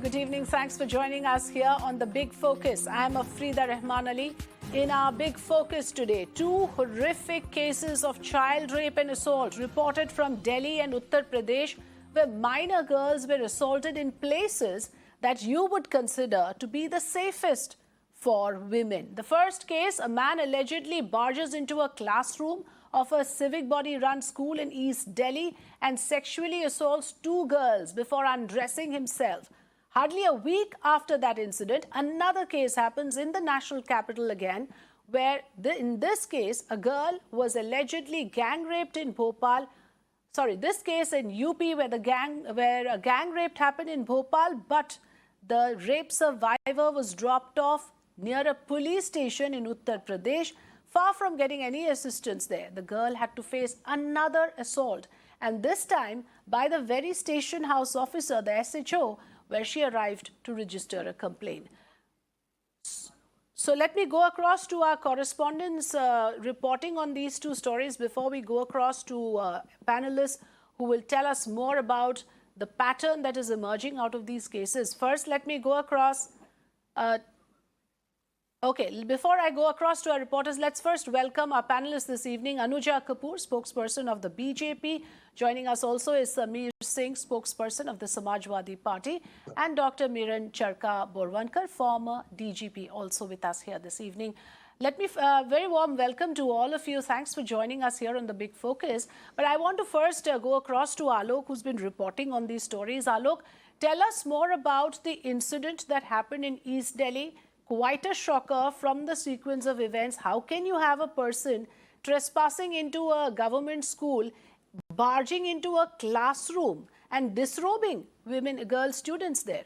Good evening. Thanks for joining us here on The Big Focus. I am Afrida Rehman Ali. In our Big Focus today, two horrific cases of child rape and assault reported from Delhi and Uttar Pradesh, where minor girls were assaulted in places that you would consider to be the safest for women. The first case, a man allegedly barges into a classroom of a civic body-run school in East Delhi and sexually assaults two girls before undressing himself. Hardly a week after that incident, another case happens in the national capital again, where in this case, a girl was allegedly gang raped in Bhopal. This case in UP where a gang rape happened in Bhopal, but the rape survivor was dropped off near a police station in Uttar Pradesh. Far from getting any assistance there, the girl had to face another assault, and this time by the very station house officer, the SHO, where she arrived to register a complaint. So let me go across to our correspondents reporting on these two stories before we go across to panelists who will tell us more about the pattern that is emerging out of these cases. First, let me go across. Before I go across to our reporters, let's first welcome our panelists this evening. Anuja Kapur, spokesperson of the BJP. Joining us also is Samir Singh, spokesperson of the Samajwadi Party, and Dr. Meeran Chadha Borwankar, former DGP, also with us here this evening. Let me very warm welcome to all of you. Thanks for joining us here on The Big Focus. But I want to first go across to Alok, who's been reporting on these stories. Alok, tell us more about the incident that happened in East Delhi. Quite a shocker from the sequence of events. How can you have a person trespassing into a government school, barging into a classroom and disrobing girl students there?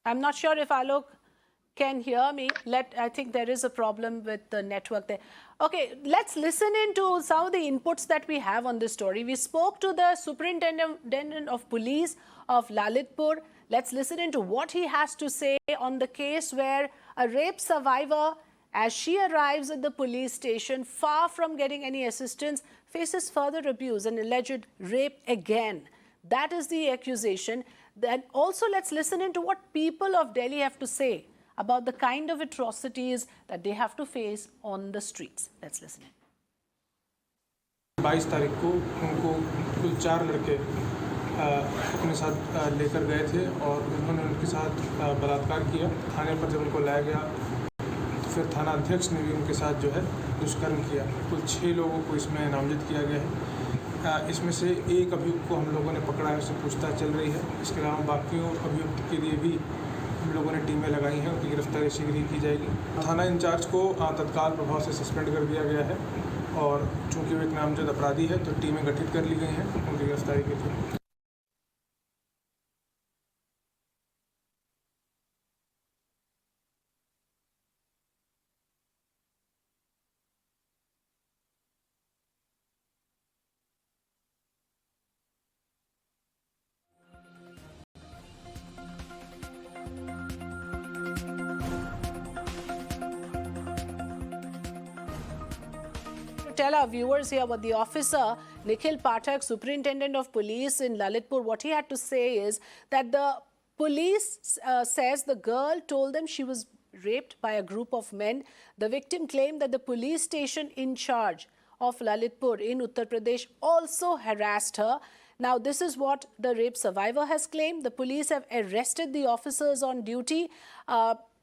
I'm not sure if Alok can hear me. I think there is a problem with the network there. Okay, let's listen into some of the inputs that we have on this story. We spoke to the Superintendent of Police of Lalitpur. Let's listen into what he has to say on the case where a rape survivor, as she arrives at the police station, far from getting any assistance, faces further abuse and alleged rape again. That is the accusation. Then also let's listen into what people of Delhi have to say about the kind of atrocities that they have to face on the streets. Let's listen. 22 तारीख को उनको कुल 4 लड़के अपने साथ लेकर गए थे और उन्होंने उनके साथ बलात्कार किया। थाने पर जब उनको लाया गया तो फिर थाना अध्यक्ष ने भी उनके साथ जो है दुष्कर्म किया। कुल 6 लोगों को इसमें नामजद किया गया है। इसमें से एक अभियुक्त को हम लोगों ने पकड़ा है, उससे पूछताछ चल रही है। इसके अलावा बाकियों अभियुक्त के लिए भी हम लोगों ने टीमें लगाई हैं, उनकी गिरफ्तारी शीघ्र ही की जाएगी। थाना इंचार्ज को तत्काल प्रभाव से सस्पेंड कर दिया गया है और चूंकि वो एक नामजद अपराधी है तो टीमें गठित कर ली गई हैं उनकी गिरफ्तारी के लिए। Tell our viewers here what the officer, Nikhil Pathak, Superintendent of Police in Lalitpur, what he had to say is that the police says the girl told them she was raped by a group of men. The victim claimed that the police station in charge of Lalitpur in Uttar Pradesh also harassed her. Now, this is what the rape survivor has claimed. The police have arrested the officers on duty.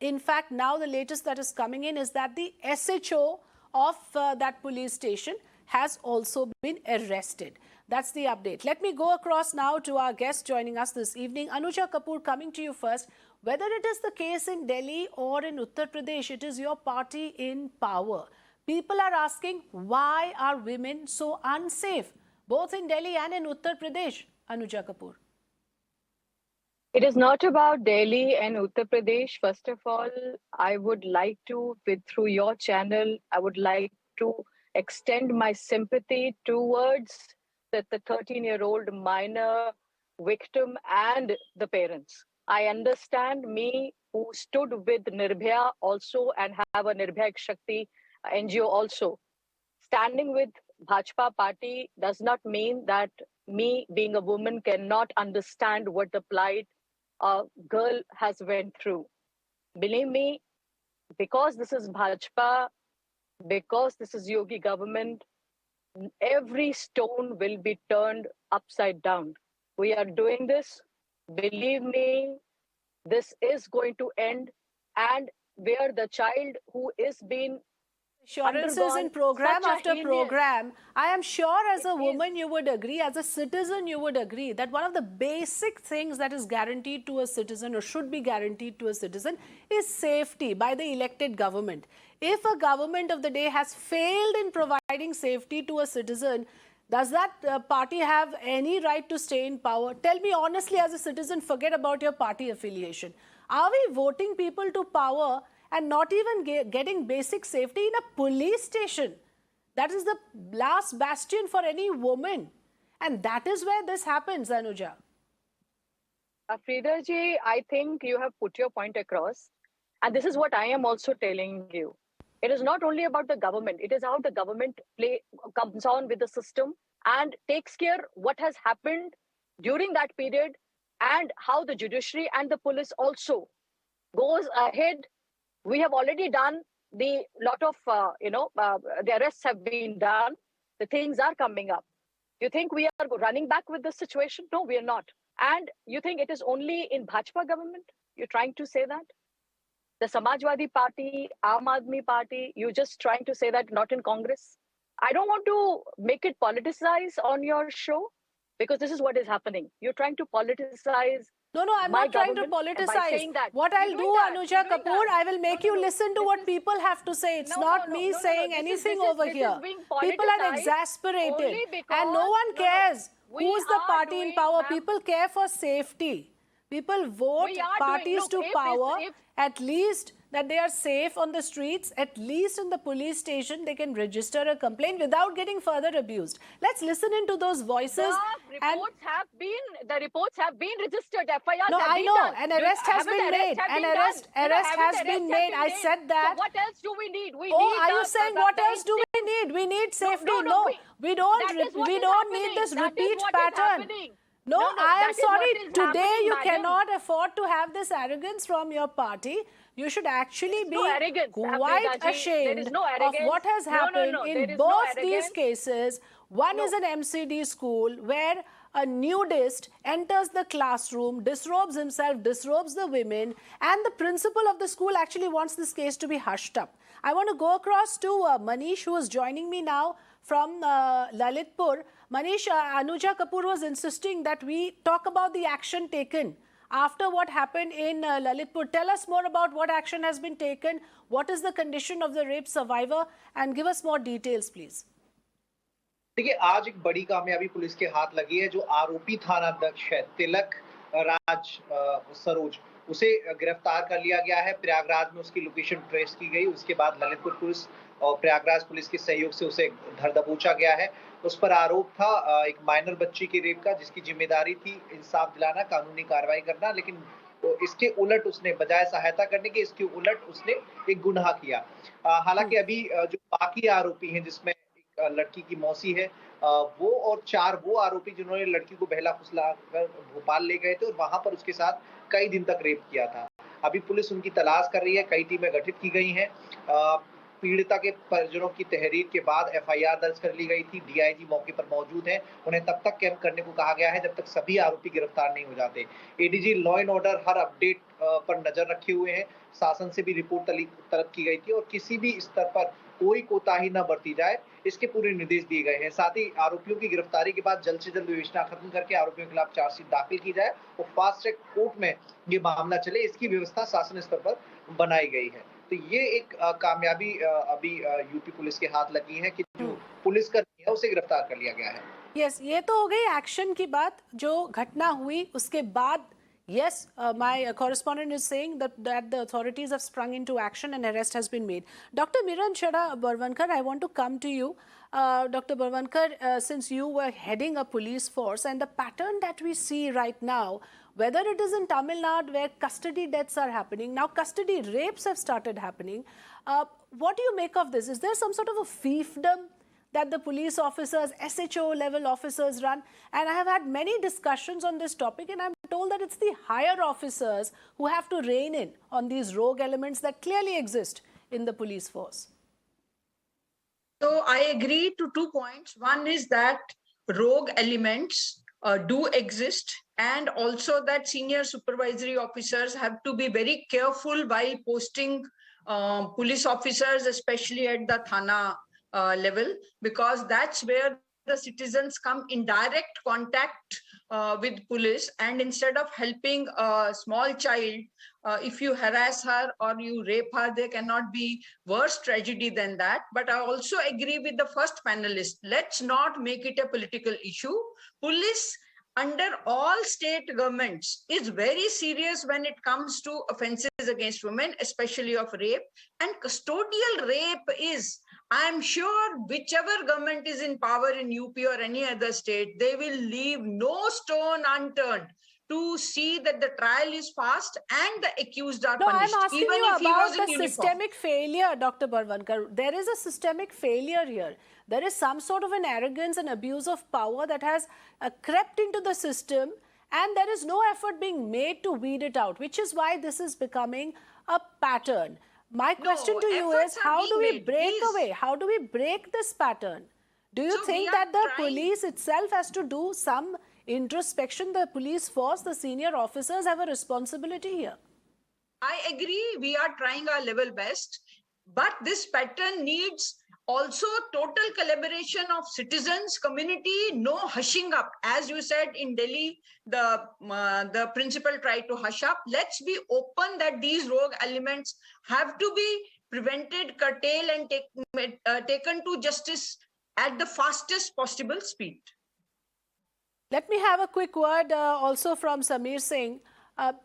In fact, now the latest that is coming in is that the SHO of that police station has also been arrested. That's the update. Let me go across now to our guest joining us this evening. Anuja Kapur, coming to you first. Whether it is the case in Delhi or in Uttar Pradesh, it is your party in power. People are asking, why are women so unsafe, both in Delhi and in Uttar Pradesh? Anuja Kapur. It is not about Delhi and Uttar Pradesh. First of all, I would like to, through your channel, I would like to extend my sympathy towards the 13-year-old minor victim and the parents. I understand me who stood with Nirbhaya also and have a Nirbhaya Shakti NGO also. Standing with Bhajpa party does not mean that me being a woman cannot understand what the plight a girl has went through. Believe me, because this is Bhajpa, because this is Yogi government, every stone will be turned upside down. We are doing this. Believe me, this is going to end. And where the child who is being Assurances in undergone program such a after heinous, program. I am sure as it a is, woman you would agree, as a citizen you would agree that one of the basic things that is guaranteed to a citizen or should be guaranteed to a citizen is safety by the elected government. If a government of the day has failed in providing safety to a citizen, does that party have any right to stay in power? Tell me honestly as a citizen, forget about your party affiliation. Are we voting people to power and not even getting basic safety in a police station? That is the last bastion for any woman. And that is where this happens, Anuja. Afrida ji, I think you have put your point across. And this is what I am also telling you. It is not only about the government, it is how the government comes on with the system and takes care what has happened during that period, and how the judiciary and the police also goes ahead. We have already done the lot of, the arrests have been done. The things are coming up. You think we are running back with this situation? No, we are not. And you think it is only in Bhajpa government? You're trying to say that? The Samajwadi Party, Aam Aadmi Party, you're just trying to say that not in Congress? I don't want to make it politicize on your show, because this is what is happening. You're trying to politicize No, I'm my not trying to government by politicize. saying that. What I'll do, Anuja Kapur, I will make you listen to what people have to say. It's not me saying anything over here. People are exasperated and no one cares who's the party in power. People care for safety. People vote parties to power, at least that they are safe on the streets, at least in the police station, they can register a complaint without getting further abused. Let's listen into those voices. The reports have been registered. FIRs no, have I been know. done. An arrest has been made. An arrest has been made. I said that. So what else do we need? We oh, need are you saying what else do we need? We need safety. No, we don't need this repeat pattern. No, I am sorry. Today you cannot afford to have this arrogance from your party. You should actually be quite ashamed of what has happened in both these cases. One is an MCD school where a nudist enters the classroom, disrobes himself, disrobes the women, and the principal of the school actually wants this case to be hushed up. I want to go across to Manish, who is joining me now from Lalitpur. Manish, Anuja Kapur was insisting that we talk about the action taken after what happened in Lalitpur. Tell us more about what action has been taken, what is the condition of the rape survivor, and give us more details, please. देखिए, आज एक बड़ी कामयाबी police के हाथ लगी है। जो आरोपी थाना अध्यक्ष है तिलक राज सरोज, उसे गिरफ्तार कर लिया गया है। प्रयागराज में उसकी लोकेशन ट्रेस की गई। उसके बाद ललितपुर पुलिस और प्रयागराज पुलिस के सहयोग से उसे धर दबोचा गया है। उस पर आरोप था एक माइनर बच्ची के रेप का, जिसकी जिम्मेदारी थी इंसाफ दिलाना, कानूनी कार्रवाई करना, लेकिन तो इसके उलट उसने बजाय सहायता करने के, इसके उलट उसने एक गुनाह किया। हालांकि अभी जो बाकी आरोपी हैं, जिसमें लड़की की मौसी है, वो और 4 वो आरोपी जिन्होंने लड़की को बहला फुसला कर भोपाल ले गए थे और वहां पर उसके साथ कई दिन तक रेप किया था। अभी पुलिस उनकी तलाश कर रही है। कई टीमें गठित की गई हैं। पीड़िता के परिजनों की तहरीर के बाद FIR दर्ज कर ली गई थी। DIG मौके पर मौजूद हैं। उन्हें तब तक कैंप करने को कहा गया है जब तक सभी आरोपी गिरफ्तार नहीं हो जाते। ADG law and order her update पर नजर रखे हुए हैं। शासन से भी रिपोर्ट तलब की गई थी और किसी भी स्तर पर कोई कोताही न बरती जाए, इसके पूरे निर्देश दिए गए हैं। साथ ही आरोपियों की गिरफ्तारी के बाद जल्द से जल्द विवेचना खत्म करके आरोपियों के खिलाफ चार्जशीट दाखिल की जाए और फास्ट ट्रैक कोर्ट में ये मामला चले, इसकी व्यवस्था शासन स्तर पर बनाई गई है। तो ये एक कामयाबी अभी यूपी पुलिस के हाथ लगी है कि जो पुलिस कर्मी है उसे गिरफ्तार कर लिया गया है। यस, ये तो हो गई एक्शन की बात। जो घटना हुई उसके बाद yes, my correspondent is saying that the authorities have sprung into action and arrest has been made. Dr. Meeran Chadha Borwankar, I want to come to you. Dr. Borwankar, since you were heading a police force and the pattern that we see right now, whether it is in Tamil Nadu where custody deaths are happening, now custody rapes have started happening. What do you make of this? Is there some sort of a fiefdom that the police officers, SHO level officers run? And I have had many discussions on this topic, and I'm told that it's the higher officers who have to rein in on these rogue elements that clearly exist in the police force. So I agree to 2 points. One is that rogue elements do exist, and also that senior supervisory officers have to be very careful while posting police officers, especially at the Thana level, because that's where the citizens come in direct contact with police, and instead of helping a small child, if you harass her or you rape her, there cannot be worse tragedy than that. But I also agree with the first panelist. Let's not make it a political issue. Police under all state governments is very serious when it comes to offenses against women, especially of rape. And custodial rape is, I am sure whichever government is in power in UP or any other state, they will leave no stone unturned to see that the trial is fast and the accused are punished. I'm asking even you if he about was the in uniform. systemic failure, Dr. Borwankar. There is a systemic failure here. There is some sort of an arrogance and abuse of power that has crept into the system, and there is no effort being made to weed it out, which is why this is becoming a pattern. My question to you is, how do we break away? How do we break this pattern? Do you think that the police itself has to do some introspection? The police force, the senior officers have a responsibility here. I agree, we are trying our level best, but this pattern needs also total collaboration of citizens, community, no hushing up. As you said, in Delhi, the principal tried to hush up. Let's be open that these rogue elements have to be prevented, curtailed, and taken to justice at the fastest possible speed. Let me have a quick word also from Samir Singh.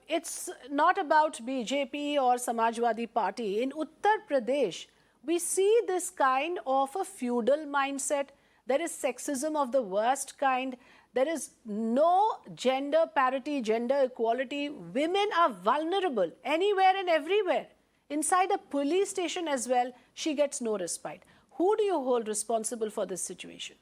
It's not about BJP or Samajwadi Party. In Uttar Pradesh, we see this kind of a feudal mindset. There is sexism of the worst kind. There is no gender parity, gender equality. Women are vulnerable anywhere and everywhere. Inside a police station as well, she gets no respite. Who do you hold responsible for this situation?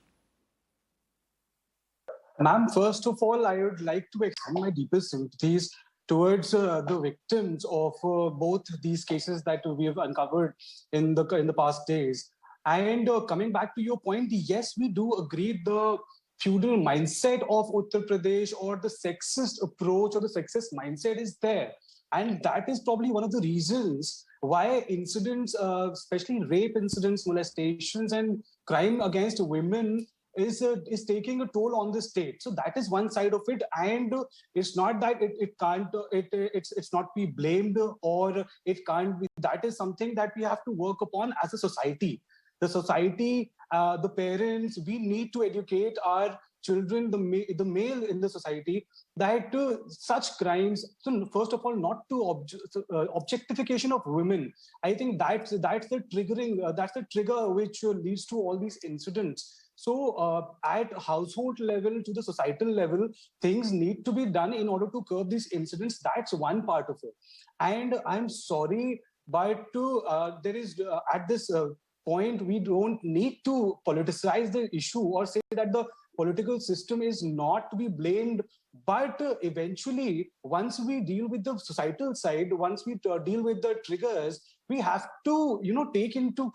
Ma'am, first of all, I would like to extend my deepest sympathies towards the victims of both these cases that we have uncovered in the past days. And coming back to your point, yes, we do agree the feudal mindset of Uttar Pradesh or the sexist approach or the sexist mindset is there. And that is probably one of the reasons why incidents, especially rape incidents, molestations and crime against women is taking a toll on the state. So that is one side of it, and it's not that it's not be blamed or it can't be. That is something that we have to work upon as a society. The society, the parents, we need to educate our children, the male in the society, that such crimes. So first of all, not to objectification of women. I think that's the triggering. That's the trigger which leads to all these incidents. So at household level to the societal level, things need to be done in order to curb these incidents. That's one part of it. And I'm sorry, but there is at this point, we don't need to politicize the issue or say that the political system is not to be blamed. But eventually, once we deal with the societal side, once we deal with the triggers, we have to, take into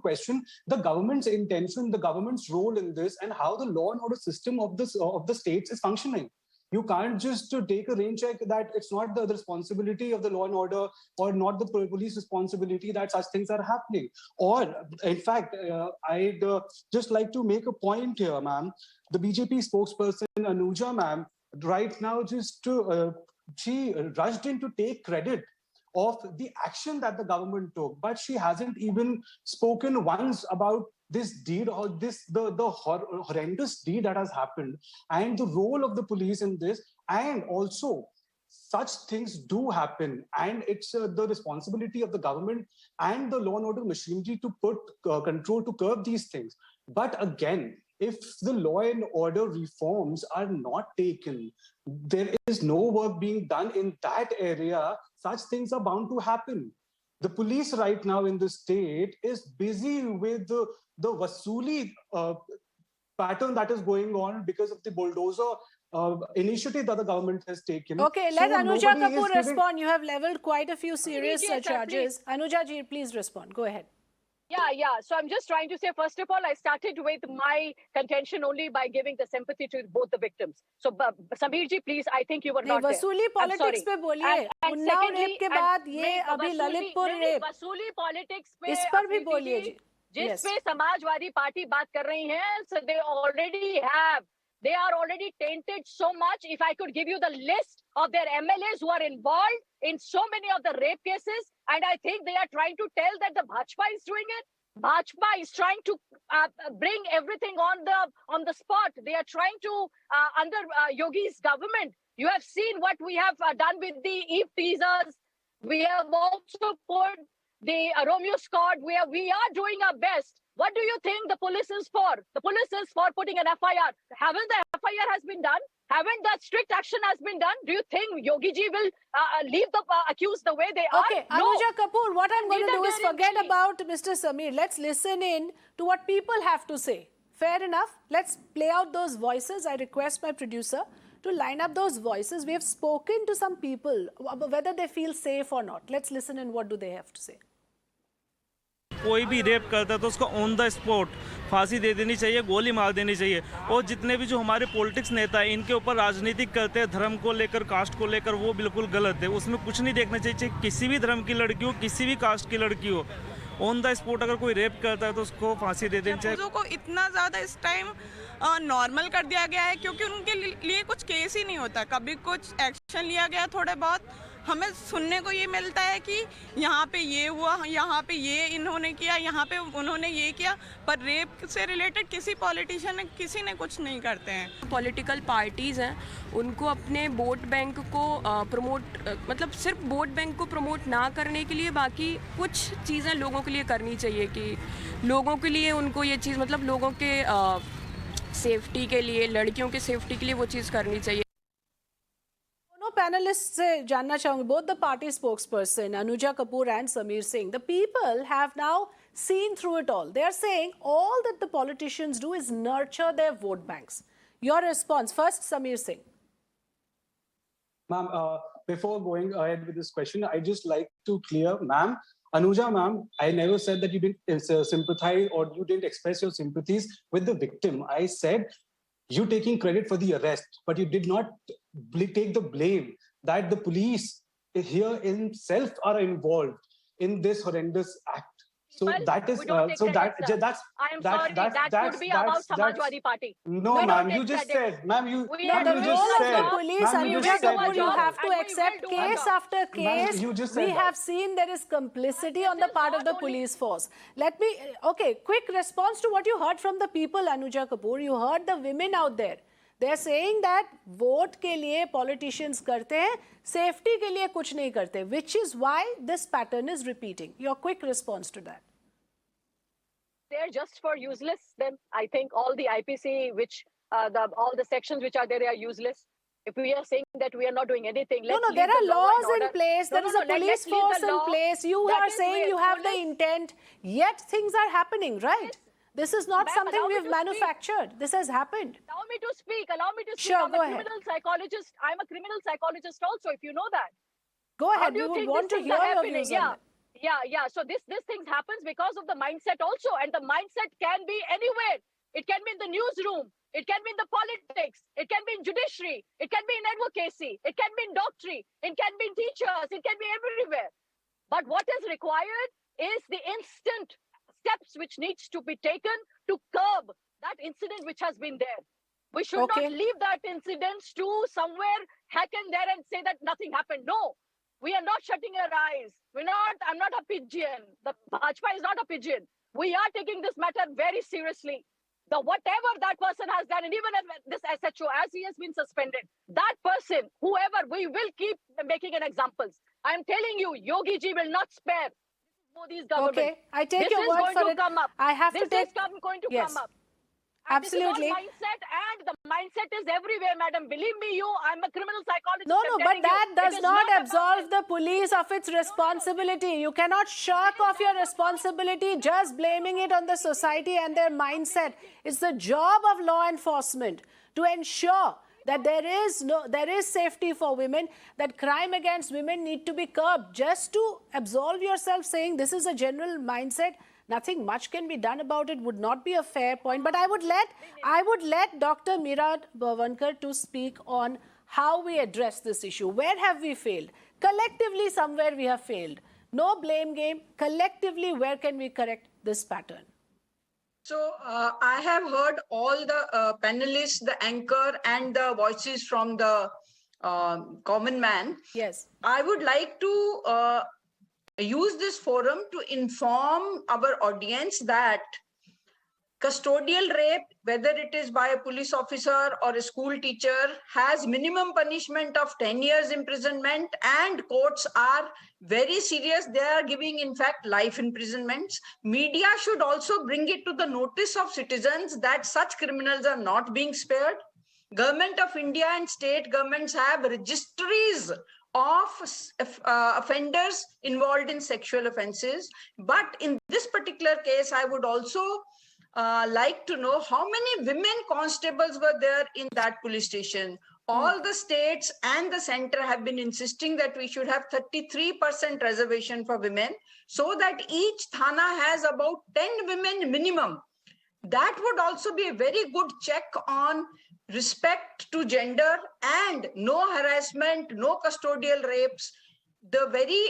question the government's intention, the government's role in this, and how the law and order system of the states is functioning. You can't just take a rain check that it's not the responsibility of the law and order or not the police responsibility that such things are happening. Or, in fact, I'd just like to make a point here, ma'am. The BJP spokesperson, Anuja, ma'am, right now she rushed in to take credit of the action that the government took, but she hasn't even spoken once about this deed or the horrendous deed that has happened and the role of the police in this. And also, such things do happen, and it's the responsibility of the government and the law and order machinery to put control to curb these things. But again, if the law and order reforms are not taken, there is no work being done in that area, such things are bound to happen. The police right now in the state is busy with the Vasuli pattern that is going on because of the bulldozer initiative that the government has taken. Okay, let Anuja Kapur respond. You have leveled quite a few serious charges. Anuja ji, please respond. Go ahead. Yeah. So I'm just trying to say, first of all, I started with my contention only by giving the sympathy to both the victims. So, Samir ji, please, I think you were not there. वसूली politics पे बोलिए. Unnao rape के बाद ये अभी Lalitpur rape. वसूली politics पे इस पर भी बोलिए जी. जिस पे समाजवादी पार्टी बात कर रही है, so they are already tainted so much. If I could give you the list of their MLAs who are involved in so many of the rape cases, and I think they are trying to tell that the Bhajpa is doing it. Bhajpa is trying to bring everything on the spot. They are trying to under Yogi's government. You have seen what we have done with the Eve teasers. We have also put the Romeo Squad. We are doing our best. What do you think the police is for? The police is for putting an FIR. Haven't the FIR has been done? Haven't that strict action has been done? Do you think Yogi ji will leave the accused the way they are? Okay, Anuja Kapur, what I'm going to do is forget about Mr. Samir. Let's listen in to what people have to say. Fair enough. Let's play out those voices. I request my producer to line up those voices. We have spoken to some people, whether they feel safe or not. Let's listen in what do they have to say. कोई भी rape करता है तो उसको on the spot फांसी दे देनी चाहिए, गोली मार देनी चाहिए. और जितने भी जो हमारे पॉलिटिक्स नेता हैं इनके ऊपर राजनीतिक करते हैं धर्म को लेकर, कास्ट को लेकर, वो बिल्कुल गलत है. उसमें कुछ नहीं देखना चाहिए. किसी भी धर्म की लड़की हो, किसी भी कास्ट की लड़की हो, ऑन द स्पॉट अगर कोई रेप करता है तो उसको फांसी दे देनी चाहिए. को इतना ज़्यादा इस टाइम नॉर्मल कर दिया गया है क्योंकि उनके लिए कुछ केस ही नहीं होता. कभी कुछ एक्शन लिया गया थोड़े बहुत, हमें सुनने को ये मिलता है कि यहाँ पे ये हुआ, यहाँ पे ये इन्होंने किया, यहाँ पे उन्होंने ये किया, पर रेप से रिलेटेड किसी पॉलिटिशियन ने किसी ने कुछ नहीं करते हैं. पॉलिटिकल पार्टीज़ हैं, उनको अपने वोट बैंक को प्रमोट, मतलब सिर्फ वोट बैंक को प्रमोट ना करने के लिए बाकी कुछ चीज़ें लोगों के लिए करनी चाहिए कि लोगों के लिए उनको ये चीज़, मतलब लोगों के सेफ्टी के लिए, लड़कियों के सेफ्टी के लिए वो चीज़ करनी चाहिए. Panelists से जानना चाहूंगी, both the party spokesperson Anuja Kapur and Samir Singh, the people have now seen through it all. They are saying all that the politicians do is nurture their vote banks. Your response first, Samir Singh. Ma'am, before going ahead with this question, I just like to clear, ma'am, Anuja ma'am, I never said that you didn't sympathize or you didn't express your sympathies with the victim. I said you taking credit for the arrest, but you did not take the blame that the police here itself are involved in this horrendous act. So well, that is that's I am sorry, that could be about Samajwadi Party. No, ma'am, you just said, ma'am, you just said. Police, Anuja Kapur, you have to accept case after case. We have seen there is complicity on the part of the police force. Okay, quick response to what you heard from the people, Anuja Kapur. You heard the women out there. They are saying that vote के लिए politicians करते हैं, safety के लिए कुछ नहीं करते, which is why this pattern is repeating. Your quick response to that. They're just for useless. Then I think all the IPC, which all the sections which are there, are useless. If we are saying that we are not doing anything, there are laws in place. There is a police force in place. You are saying you have the intent, yet things are happening, right? This is not something we've manufactured. This has happened. Allow me to speak. Sure, I'm a criminal psychologist. I'm a criminal psychologist also, if you know that. Go ahead. We would want to hear your views on that. Yeah. So this thing happens because of the mindset also. And the mindset can be anywhere. It can be in the newsroom. It can be in the politics. It can be in judiciary. It can be in advocacy. It can be in doctrine. It can be in teachers. It can be everywhere. But what is required is the instant steps which needs to be taken to curb that incident which has been there. We should not leave that incident to somewhere hack in there and say that nothing happened. No, we are not shutting our eyes. I'm not a pigeon. The Bhajpa is not a pigeon. We are taking this matter very seriously. Whatever that person has done, and even this SHO, as he has been suspended, that person, whoever, we will keep making an examples. I am telling you, Yogi ji will not spare Modi's government. Okay, I take your word for it. Come up. I have to take. This is going to come up. And this Absolutely. is all mindset, and the mindset is everywhere, madam. Believe me, I'm a criminal psychologist. No, I'm but telling that you, does it is not about absolve this. the police of its responsibility. You cannot shirk off your responsibility just blaming it on the society and their mindset. It's the job of law enforcement to ensure that there is safety for women, that crime against women need to be curbed. Just to absolve yourself saying this is a general mindset, nothing much can be done about it, would not be a fair point. But I would let Dr. Meeran Chadha Borwankar to speak on how we address this issue. Where have we failed? Collectively, somewhere we have failed. No blame game. Collectively, where can we correct this pattern? So I have heard all the panelists, the anchor, and the voices from the common man. Yes. I would like to use this forum to inform our audience that custodial rape, whether it is by a police officer or a school teacher, has minimum punishment of 10 years imprisonment, and courts are very serious. They are giving, in fact, life imprisonments. Media should also bring it to the notice of citizens that such criminals are not being spared. Government of India and state governments have registries of offenders involved in sexual offences. But in this particular case, I would also like to know how many women constables were there in that police station. All the states and the center have been insisting that we should have 33% reservation for women, so that each Thana has about 10 women minimum. That would also be a very good check on respect to gender and no harassment, no custodial rapes. The very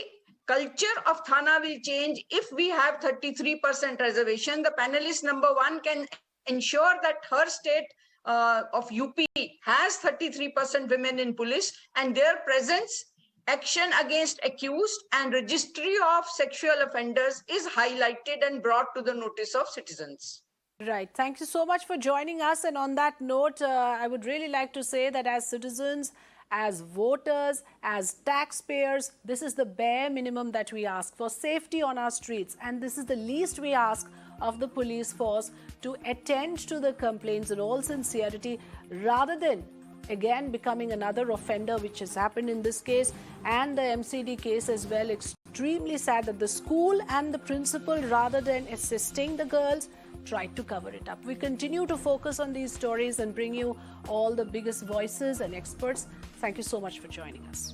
culture of Thana will change if we have 33% reservation. The panelist number one can ensure that her state of UP has 33% women in police, and their presence, action against accused, and registry of sexual offenders is highlighted and brought to the notice of citizens. Right. Thank you so much for joining us. And on that note, I would really like to say that as citizens, as voters, as taxpayers, this is the bare minimum that we ask for safety on our streets. And this is the least we ask of the police force, to attend to the complaints in all sincerity, rather than again becoming another offender, which has happened in this case and the MCD case as well. Extremely sad that the school and the principal, rather than assisting the girls, tried to cover it up. We continue to focus on these stories and bring you all the biggest voices and experts. Thank you so much for joining us.